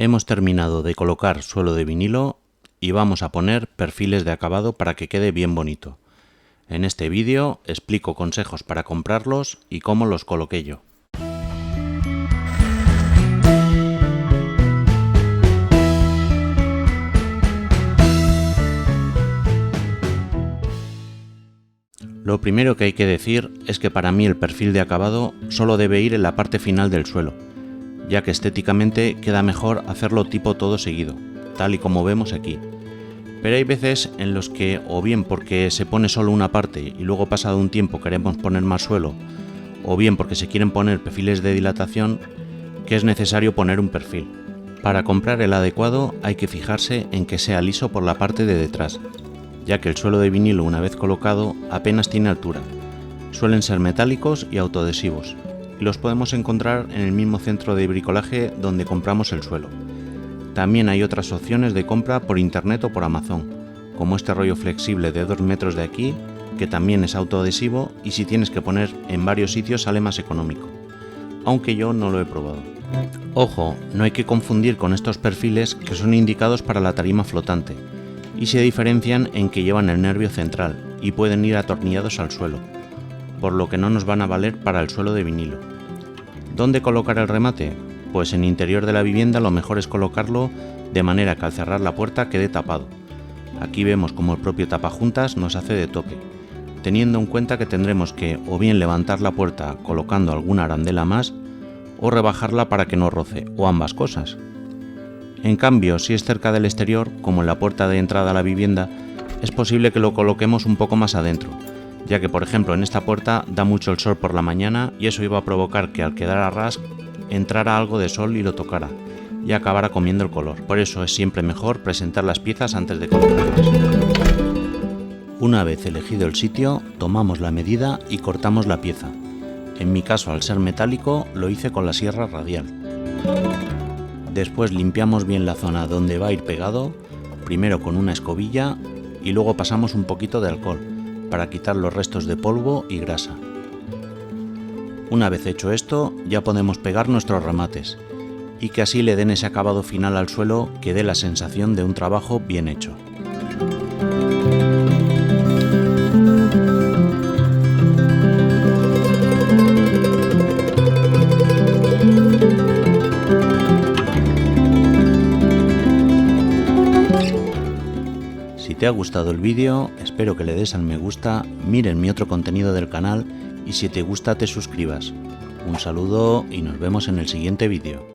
Hemos terminado de colocar suelo de vinilo y vamos a poner perfiles de acabado para que quede bien bonito. En este vídeo explico consejos para comprarlos y cómo los coloqué yo. Lo primero que hay que decir es que para mí el perfil de acabado solo debe ir en la parte final del suelo, ya que estéticamente queda mejor hacerlo tipo todo seguido, tal y como vemos aquí. Pero hay veces en los que, o bien porque se pone solo una parte y luego pasado un tiempo queremos poner más suelo, o bien porque se quieren poner perfiles de dilatación, que es necesario poner un perfil. Para comprar el adecuado hay que fijarse en que sea liso por la parte de detrás, ya que el suelo de vinilo una vez colocado apenas tiene altura. Suelen ser metálicos y autoadhesivos, y los podemos encontrar en el mismo centro de bricolaje donde compramos el suelo. También hay otras opciones de compra por internet o por Amazon, como este rollo flexible de 2 metros de aquí, que también es autoadhesivo y si tienes que poner en varios sitios sale más económico, aunque yo no lo he probado. Ojo, no hay que confundir con estos perfiles que son indicados para la tarima flotante, y se diferencian en que llevan el nervio central y pueden ir atornillados al suelo, por lo que no nos van a valer para el suelo de vinilo. ¿Dónde colocar el remate? Pues en el interior de la vivienda lo mejor es colocarlo de manera que al cerrar la puerta quede tapado. Aquí vemos como el propio tapajuntas nos hace de tope, teniendo en cuenta que tendremos que o bien levantar la puerta colocando alguna arandela más o rebajarla para que no roce, o ambas cosas. En cambio, si es cerca del exterior, como en la puerta de entrada a la vivienda, es posible que lo coloquemos un poco más adentro, ya que por ejemplo en esta puerta da mucho el sol por la mañana y eso iba a provocar que al quedar a ras entrara algo de sol y lo tocara, y acabara comiendo el color. Por eso es siempre mejor presentar las piezas antes de colocarlas. Una vez elegido el sitio, tomamos la medida y cortamos la pieza. En mi caso, al ser metálico, lo hice con la sierra radial. Después limpiamos bien la zona donde va a ir pegado, primero con una escobilla y luego pasamos un poquito de alcohol para quitar los restos de polvo y grasa. Una vez hecho esto, ya podemos pegar nuestros remates y que así le den ese acabado final al suelo que dé la sensación de un trabajo bien hecho. Si te ha gustado el vídeo, espero que le des al me gusta, miren mi otro contenido del canal y si te gusta te suscribas. Un saludo y nos vemos en el siguiente vídeo.